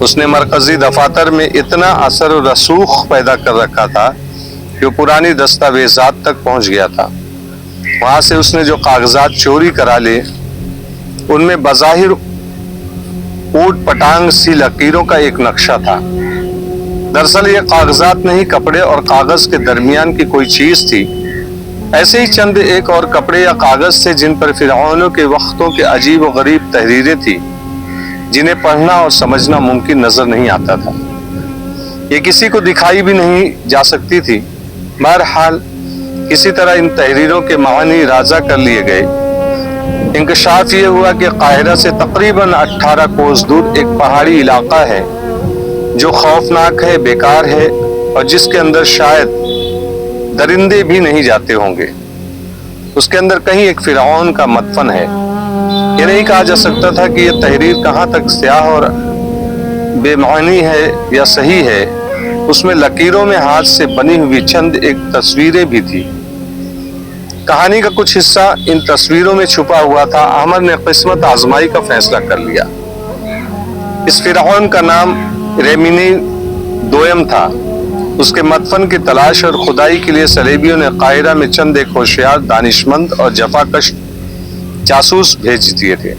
اس نے مرکزی دفاتر میں اتنا اثر و رسوخ پیدا کر رکھا تھا کہ وہ پرانی دستاویزات تک پہنچ گیا تھا۔ وہاں سے اس نے جو کاغذات چوری کرا لے ان میں بظاہر اوٹ پٹانگ سی لکیروں کا ایک نقشہ تھا۔ دراصل یہ کاغذات نہیں، کپڑے اور کاغذ کے درمیان کی کوئی چیز تھی۔ ایسے ہی چند ایک اور کپڑے یا کاغذ تھے جن پر فرعونوں کے وقتوں کے عجیب و غریب تحریریں تھیں جنہیں پڑھنا اور سمجھنا ممکن نظر نہیں آتا تھا۔ یہ کسی کو دکھائی بھی نہیں جا سکتی تھی۔ بہرحال کسی طرح ان تحریروں کے معنی راضع کر لیے گئے۔ انکشاف یہ ہوا کہ قاہرہ سے تقریباً 18 کوس دور ایک پہاڑی علاقہ ہے جو خوفناک ہے، بیکار ہے اور جس کے اندر شاید درندے بھی نہیں جاتے ہوں گے۔ اس کے اندر کہیں ایک فرعون کا مدفن ہے۔ یہ نہیں کہا جا سکتا تھا کہ یہ تحریر کہاں تک سیاہ اور بے معنی ہے یا صحیح ہے۔ اس میں لکیروں میں ہاتھ سے بنی ہوئی چند ایک تصویریں بھی تھی۔ کہانی کا کچھ حصہ ان تصویروں میں چھپا ہوا تھا۔ احمد نے قسمت آزمائی کا فیصلہ کر لیا۔ اس فرعون کا نام ریمینی دویم تھا۔ اس کے مدفن کی تلاش اور کھدائی کے لیے صلیبیوں نے قاہرہ میں چند ایک ہوشیار، دانشمند اور جفاکش جاسوس بھیج دیے تھے۔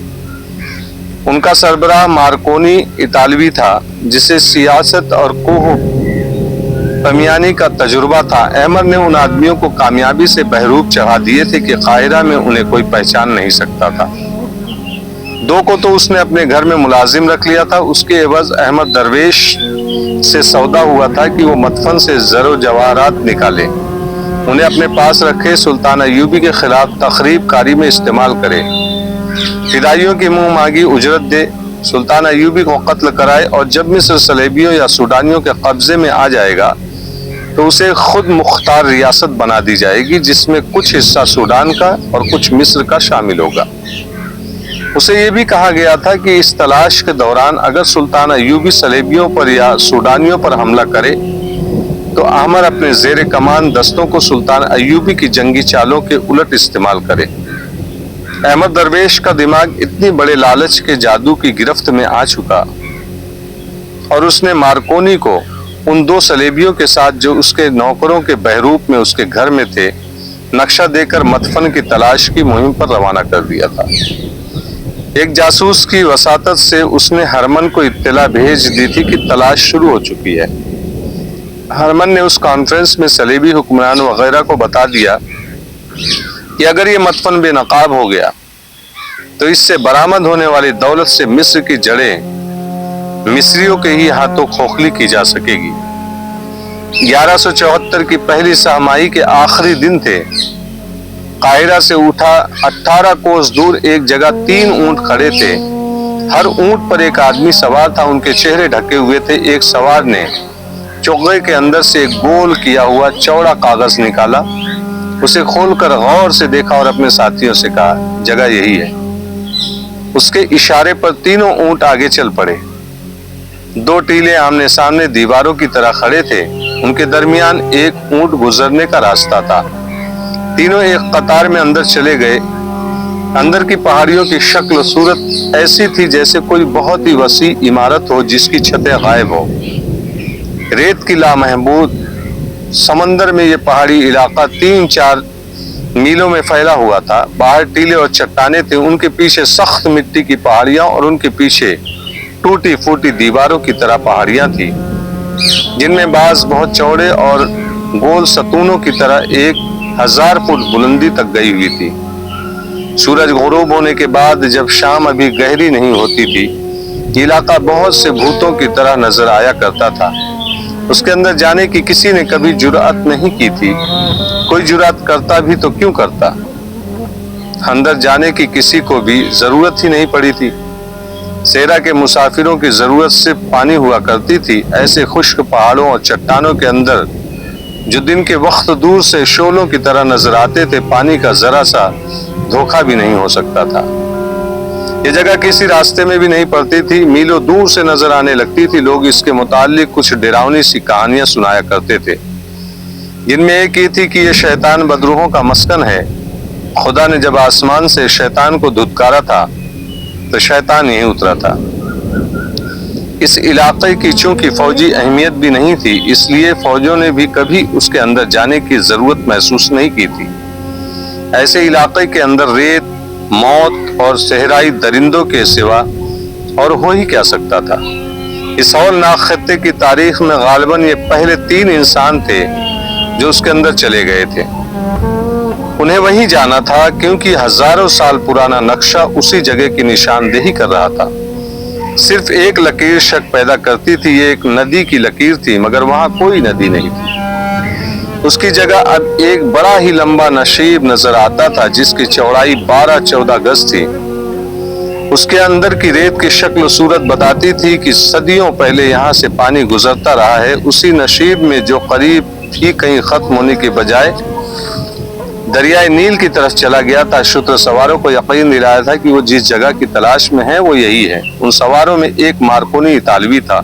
ان کا سربراہ مارکونی اطالوی تھا جسے سیاست اور کوہ پمیانی کا تجربہ تھا۔ احمد نے ان آدمیوں کو کامیابی سے بحروب چڑھا دیے تھے کہ قاہرہ میں انہیں کوئی پہچان نہیں سکتا تھا۔ دو کو تو اس نے اپنے گھر میں ملازم رکھ لیا تھا۔ اس کے عوض احمد درویش سے سودا ہوا تھا کہ وہ مدفن سے زر و جواہرات نکالے، انہیں اپنے پاس رکھے، سلطان ایوبی کے خلاف تخریب کاری میں استعمال کرے، فدائیوں کی منہ مانگی اجرت دے، سلطان ایوبی کو قتل کرائے، اور جب مصر صلیبیوں یا سوڈانیوں کے قبضے میں آ جائے گا تو اسے خود مختار ریاست بنا دی جائے گی جس میں کچھ حصہ سوڈان کا اور کچھ مصر کا شامل ہوگا۔ اسے یہ بھی کہا گیا تھا کہ اس تلاش کے دوران اگر سلطان ایوبی صلیبیوں پر یا سوڈانیوں پر حملہ کرے تو احمد اپنے زیر کمان دستوں کو سلطان ایوبی کی جنگی چالوں کے الٹ استعمال کرے۔ احمد درویش کا دماغ اتنی بڑے لالچ کے جادو کی گرفت میں آ چکا اور اس نے مارکونی کو ان دو صلیبیوں کے ساتھ جو اس کے نوکروں کے بحروپ میں اس کے گھر میں تھے نقشہ دے کر مدفن کی تلاش کی مہم پر روانہ کر دیا تھا۔ ایک جاسوس کی وساطت سے اس نے ہرمن کو اطلاع بھیج دی تھی کہ تلاش شروع ہو چکی ہے۔ ہرمن نے اس کانفرنس میں صلیبی حکمران وغیرہ کو بتا دیا کہ اگر یہ مدفن بے نقاب ہو گیا تو اس سے برآمد ہونے والی دولت سے مصر کی جڑیں مصریوں کے ہی ہاتھوں کھوکھلی کی جا سکے گی۔ 1174 کی پہلی سہمائی کے آخری دن تھے۔ قاہرہ سے اٹھا 18 کوس دور ایک جگہ 3 اونٹ کھڑے تھے۔ ہر اونٹ پر ایک آدمی سوار تھا، ان کے چہرے ڈھکے ہوئے تھے۔ ایک سوار نے چوغے کے اندر سے ایک گول کیا ہوا چوڑا کاغذ نکالا، اسے کھول کر غور سے دیکھا اور اپنے ساتھیوں سے کہا جگہ یہی ہے۔ اس کے اشارے پر تینوں اونٹ آگے چل پڑے۔ 2 ٹیلے آمنے سامنے دیواروں کی طرح کھڑے تھے، ان کے درمیان ایک اونٹ گزرنے کا راستہ تھا۔ تینوں ایک قطار میں اندر چلے گئے۔ اندر کی پہاڑیوں کی شکل و صورت ایسی تھی جیسے کوئی بہت ہی وسیع عمارت ہو جس کی چھتیں غائب ہو۔ ریت کی لامحدود سمندر میں یہ پہاڑی علاقہ 3-4 میلوں میں پھیلا ہوا تھا۔ باہر ٹیلے اور چٹانیں تھیں، ان کے پیچھے سخت مٹی کی پہاڑیاں اور ان کے پیچھے ٹوٹی پھوٹی دیواروں کی طرح پہاڑیاں تھیں جن میں بعض بہت چوڑے اور گول ستونوں کی طرح 1000 فٹ بلندی تک گئی ہوئی تھی۔ سورج غروب ہونے کے بعد جب شام ابھی گہری نہیں ہوتی تھی یہ علاقہ بہت سے بھوتوں کی طرح نظر آیا کرتا تھا۔ اس کے اندر جانے کی کسی نے کبھی جرأت نہیں کی تھی، کوئی جرأت کرتا بھی تو کیوں کرتا؟ اندر جانے کی کسی کو بھی ضرورت ہی نہیں پڑی تھی۔ صحرا کے مسافروں کی ضرورت صرف پانی ہوا کرتی تھی۔ ایسے خشک پہاڑوں اور چٹانوں کے اندر جو دن کے وقت دور سے شعلوں کی طرح نظر آتے تھے پانی کا ذرا سا دھوکہ بھی نہیں ہو سکتا تھا۔ یہ جگہ کسی راستے میں بھی نہیں پڑتی تھی، میلوں دور سے نظر آنے لگتی تھی۔ لوگ اس کے متعلق کچھ ڈراؤنی سی کہانیاں سنایا کرتے تھے جن میں ایک یہ تھی کہ یہ شیطان بدروحوں کا مسکن ہے۔ خدا نے جب آسمان سے شیطان کو دھتکارا تھا تو شیطان یہیں اترا تھا۔ اس علاقے کی چونکہ فوجی اہمیت بھی نہیں تھی، اس لیے فوجوں نے بھی کبھی اس کے اندر جانے کی ضرورت محسوس نہیں کی تھی۔ ایسے علاقے کے اندر ریت، موت اور صحرائی درندوں کے سوا اور ہو ہی کیا سکتا تھا۔ اس ہولناک خطے کی تاریخ میں غالباً یہ پہلے 3 انسان تھے جو اس کے اندر چلے گئے تھے۔ انہیں وہی جانا تھا کیونکہ ہزاروں سال پرانا نقشہ اسی جگہ کی نشاندہی کر رہا تھا۔ صرف ایک لکیر شک پیدا کرتی تھی، یہ ایک ندی کی لکیر تھی، مگر وہاں کوئی ندی نہیں تھی۔ اس کی جگہ اب ایک بڑا ہی لمبا نشیب نظر آتا تھا جس کی چوڑائی 12-14 گز تھی۔ اس کے اندر کی ریت کی شکل و صورت بتاتی تھی کہ صدیوں پہلے یہاں سے پانی گزرتا رہا ہے۔ اسی نشیب میں جو قریب ہی کہیں ختم ہونے کے بجائے دریائے نیل کی طرف چلا گیا تھا، شتر سواروں کو یقین دلایا تھا کہ وہ جس جگہ کی تلاش میں ہیں وہ یہی ہے۔ ان سواروں میں ایک مارکونی اطالوی تھا